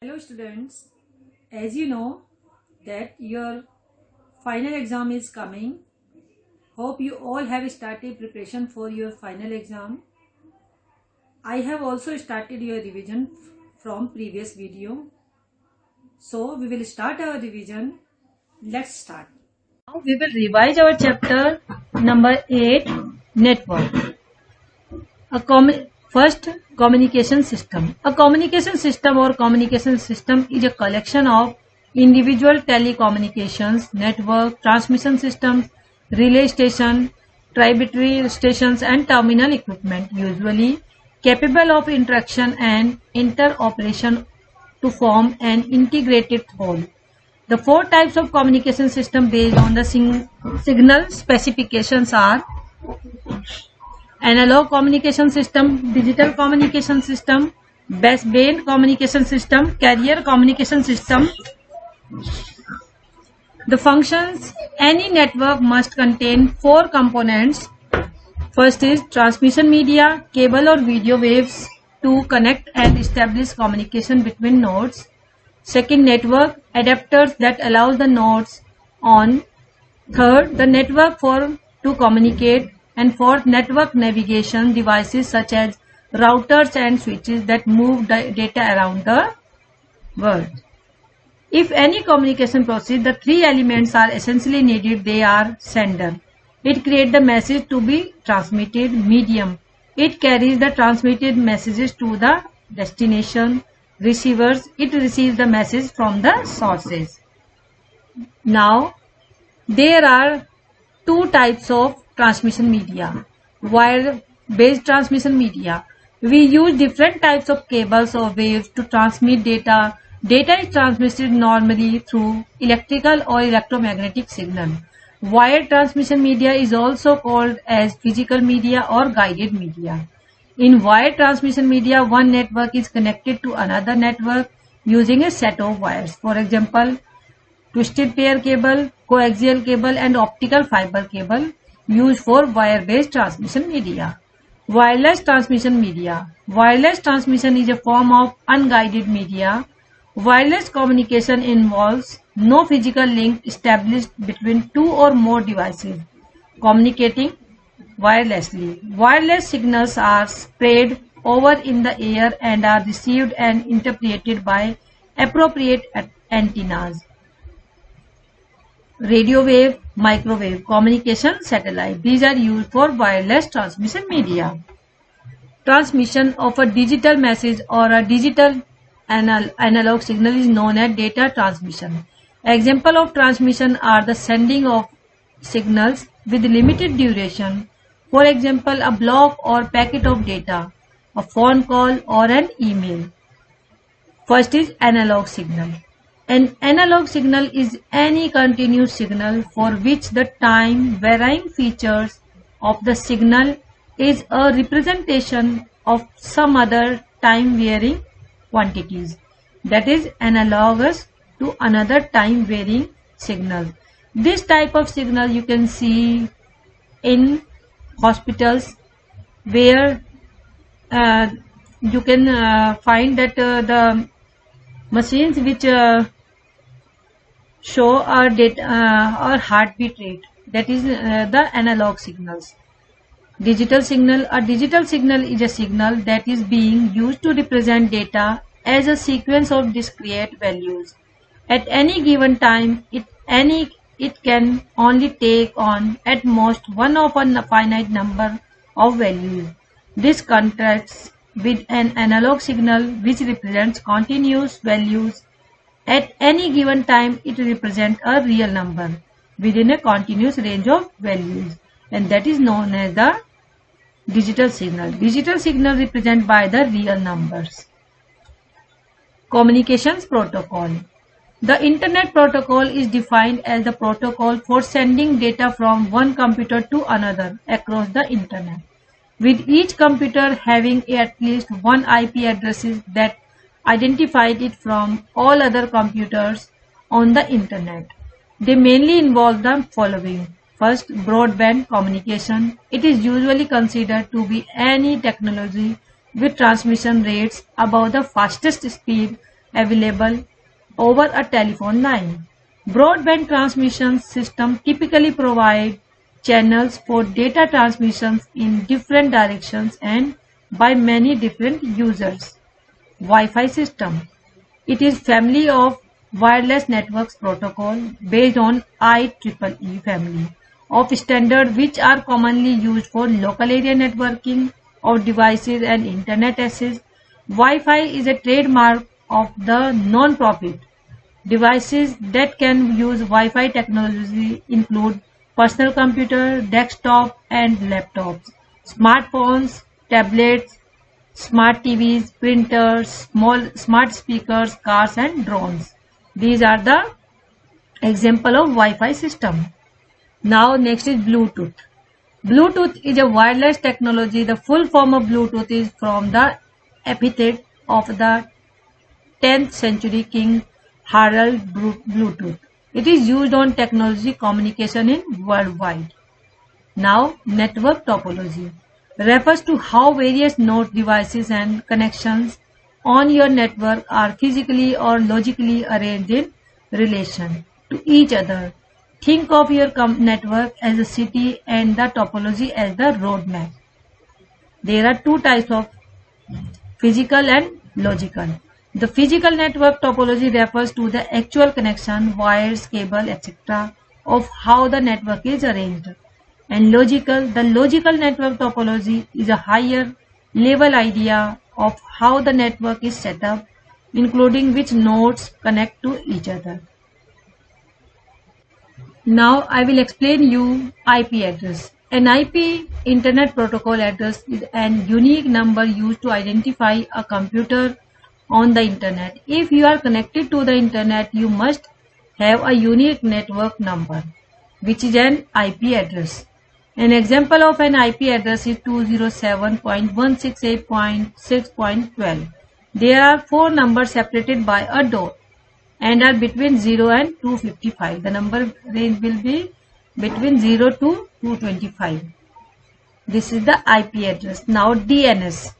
Hello students, as you know that your final exam is coming. Hope you all have started preparation for your final exam. I have also started your revision from previous video. So we will start our revision. Let's start. Now we will revise our chapter number 8, network. First, communication system. A communication system or communication system is a collection of individual telecommunications network, transmission systems, relay station, tributary stations and terminal equipment, usually capable of interaction and interoperation to form an integrated whole. The four types of communication system based on the signal specifications are analog communication system, digital communication system, baseband communication system, carrier communication system. The functions: any network must contain four components. First is transmission media, cable or video waves to connect and establish communication between nodes. Second, network adapters that allows the nodes on. Third, the network to communicate. And fourth, network navigation devices such as routers and switches that move data around the world. If any communication proceeds, the three elements are essentially needed. They are: sender, it creates the message to be transmitted; medium, it carries the transmitted messages to the destination; receivers, it receives the message from the sources. Now, there are two types of transmission media. Wire-based transmission media. We use different types of cables or waves to transmit data. Data is transmitted normally through electrical or electromagnetic signal. Wired transmission media is also called as physical media or guided media. In wired transmission media, one network is connected to another network using a set of wires. For example, twisted pair cable, coaxial cable and optical fiber cable used for wire-based transmission media. Wireless transmission media. Wireless transmission is a form of unguided media. Wireless communication involves no physical link established between two or more devices communicating wirelessly. Wireless signals are spread over in the air and are received and interpreted by appropriate antennas. Radio wave, microwave communication satellite. These are used for wireless transmission media. Transmission of a digital message or a digital analog signal is known as data transmission. Example of transmission are the sending of signals with limited duration. For example, a block or packet of data, a phone call or an email. First is analog signal. An analog signal is any continuous signal for which the time varying features of the signal is a representation of some other time varying quantities, that is analogous to another time varying signal. This type of signal you can see in hospitals where you can find that the machines which show our data or heartbeat rate, that is the analog signals. Digital signal. A digital signal is a signal that is being used to represent data as a sequence of discrete values. At any given time, it can only take on at most one of a finite number of values. This contrasts with an analog signal which represents continuous values. At any given time, it represents a real number within a continuous range of values, and that is known as the digital signal. Digital signal represented by the real numbers. Communications protocol. The Internet protocol is defined as the protocol for sending data from one computer to another across the Internet, with each computer having at least one IP address that identified it from all other computers on the Internet. They mainly involve the following. First, broadband communication. It is usually considered to be any technology with transmission rates above the fastest speed available over a telephone line. Broadband transmission systems typically provide channels for data transmissions in different directions and by many different users. Wi-Fi system. It is family of wireless networks protocol based on IEEE family of standards which are commonly used for local area networking of devices and internet access. Wi-Fi is a trademark of the non-profit. Devices that can use Wi-Fi technology include personal computer, desktop and laptops, smartphones, tablets, smart TVs, printers, smart speakers, cars and drones. These are the example of Wi-Fi system. Now next is Bluetooth. Bluetooth is a wireless technology. The full form of Bluetooth is from the epithet of the 10th century King Harald Bluetooth. It is used on technology communication in worldwide. Now, network topology refers to how various node devices and connections on your network are physically or logically arranged in relation to each other. Think of your network as a city and the topology as the roadmap. There are two types of physical and logical. The physical network topology refers to the actual connection, wires, cable, etc. of how the network is arranged. And the logical network topology is a higher level idea of how the network is set up, including which nodes connect to each other. Now I will explain you IP address. An IP, Internet Protocol address, is an unique number used to identify a computer on the internet. If you are connected to the internet, you must have a unique network number, which is an IP address. An example of an IP address is 207.168.6.12. There are 4 numbers separated by a dot and are between 0 and 255. The number range will be between 0 to 225. This is the IP address. Now DNS,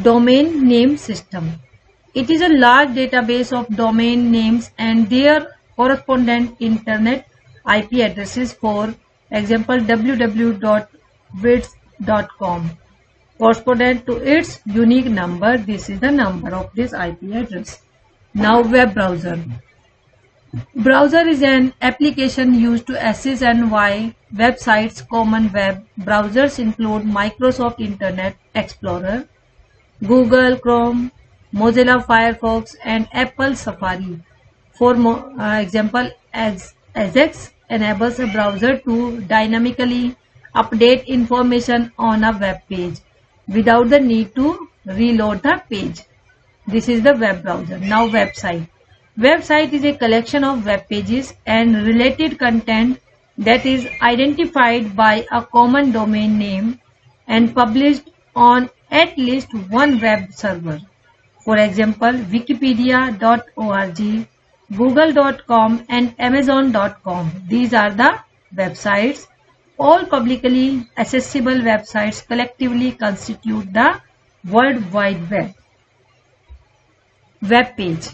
Domain Name System. It is a large database of domain names and their correspondent internet IP addresses. For example, www.wits.com correspondent to its unique number. This is the number of this IP address. Now web browser. Browser is an application used to access and view websites. Common web browsers include Microsoft Internet Explorer, Google Chrome, Mozilla Firefox and Apple Safari. For example, Ajax enables a browser to dynamically update information on a web page without the need to reload the page. This is the web browser. Now website. Website is a collection of web pages and related content that is identified by a common domain name and published on at least one web server. For example, wikipedia.org, google.com and amazon.com. These are the websites. All publicly accessible websites collectively constitute the World Wide Web. Web page.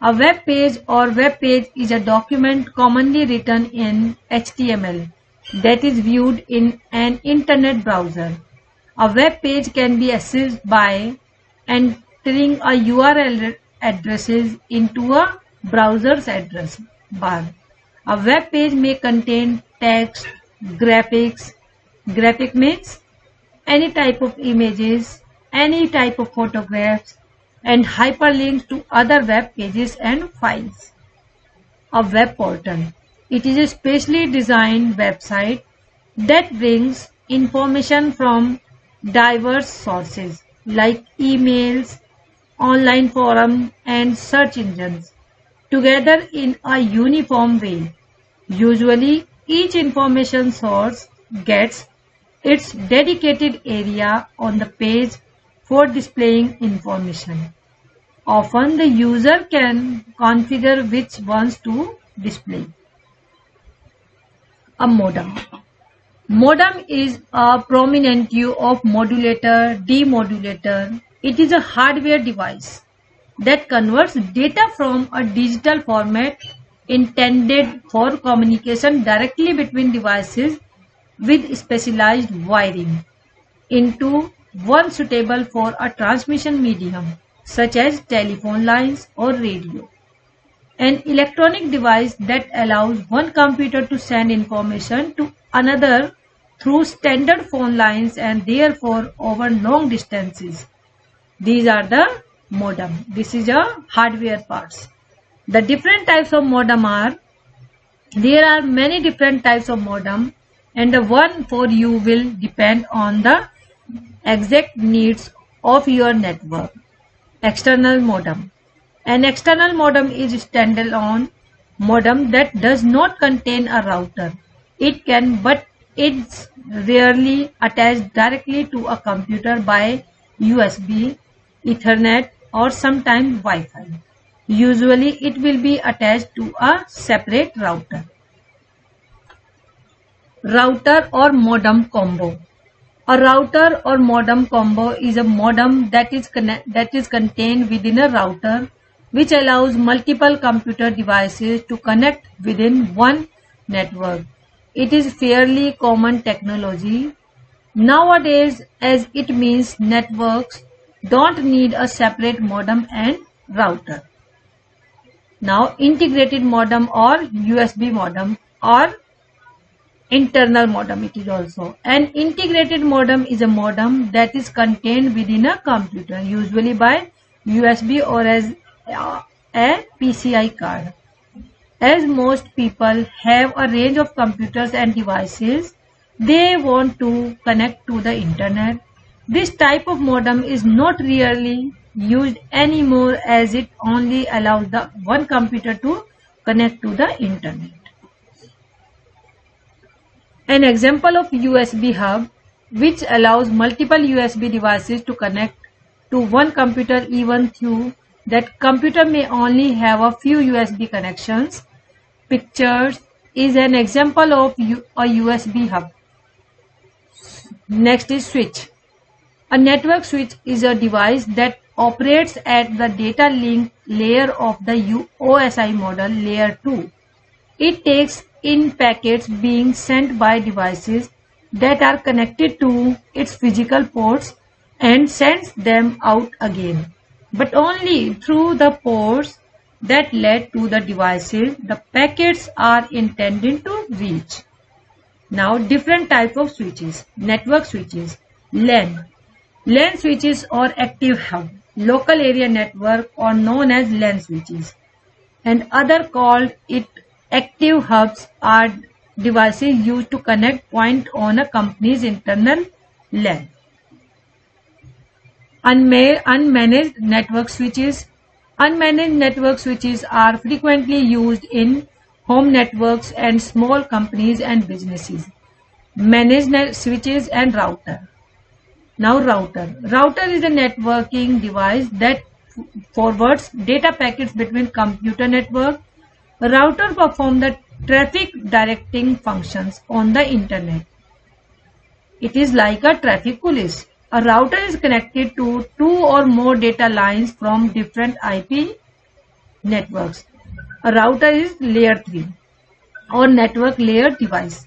A web page or web page is a document commonly written in HTML that is viewed in an internet browser. A web page can be accessed by entering a URL addresses into a browser's address bar. A web page may contain text, graphics, graphic means any type of images, any type of photographs, and hyperlinks to other web pages and files. A web portal. It is a specially designed website that brings information from diverse sources like emails, online forums, and search engines together in a uniform way. Usually, each information source gets its dedicated area on the page for displaying information. Often the user can configure which ones to display. A modem. Modem is a prominent use of modulator, demodulator. It is a hardware device that converts data from a digital format intended for communication directly between devices with specialized wiring into one suitable for a transmission medium such as telephone lines or radio. An electronic device that allows one computer to send information to another through standard phone lines and therefore over long distances. These are the modem. This is a hardware parts. The different types of modem are, there are many different types of modem, and the one for you will depend on the exact needs of your network. External modem. An external modem is a standalone modem that does not contain a router. It can, but it's rarely attached directly to a computer by USB, Ethernet, or sometimes Wi-Fi. Usually it will be attached to a separate router. Router or modem combo. A router or modem combo is a modem that is contained within a router, which allows multiple computer devices to connect within one network. It is fairly common technology nowadays, as it means networks don't need a separate modem and router. Now, integrated modem or USB modem or internal modem it is also. An integrated modem is a modem that is contained within a computer, usually by USB or as a PCI card. As most people have a range of computers and devices they want to connect to the internet, this type of modem is not really used anymore as it only allows the one computer to connect to the internet. An example of USB hub, which allows multiple USB devices to connect to one computer even though that computer may only have a few USB connections. Pictures is an example of a USB hub. Next is switch. A network switch is a device that operates at the data link layer of the OSI model layer 2. It takes in packets being sent by devices that are connected to its physical ports and sends them out again, but only through the ports that led to the devices the packets are intended to reach. Now, different types of switches. Network switches. LAN. LAN switches or active hub, local area network, or known as LAN switches, and other called it active hubs are devices used to connect point on a company's internal LAN. Unmanaged network switches. Unmanaged network switches are frequently used in home networks and small companies and businesses. Managed switches and router. Now router. Router is a networking device that forwards data packets between computer network. Router perform the traffic directing functions on the internet. It is like a traffic police. A router is connected to two or more data lines from different IP networks. A router is layer 3 or network layer device.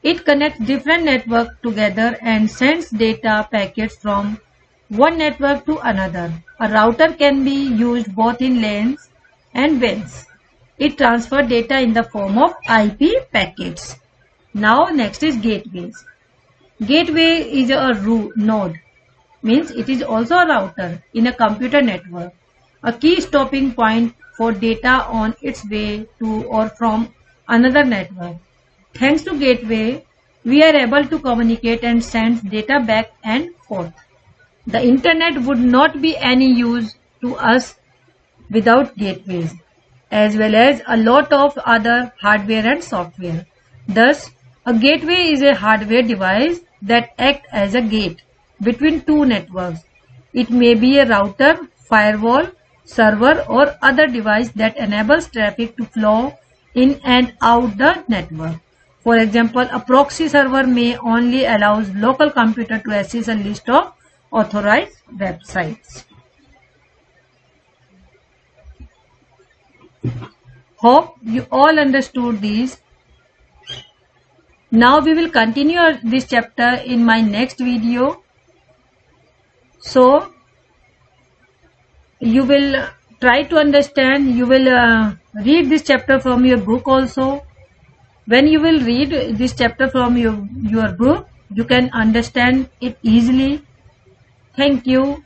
It connects different networks together and sends data packets from one network to another. A router can be used both in LANs and WANs. It transfers data in the form of IP packets. Now next is gateways. Gateway is a node, means it is also a router in a computer network, a key stopping point for data on its way to or from another network. Thanks to gateway, we are able to communicate and send data back and forth. The internet would not be any use to us without gateways, as well as a lot of other hardware and software. Thus, a gateway is a hardware device that acts as a gate between two networks. It may be a router, firewall, server, or other device that enables traffic to flow in and out the network. For example, a proxy server may only allow local computer to access a list of authorized websites. Hope you all understood these. Now we will continue this chapter in my next video. So you will try to understand. You will read this chapter from your book also. When you will read this chapter from your book, you can understand it easily. Thank you.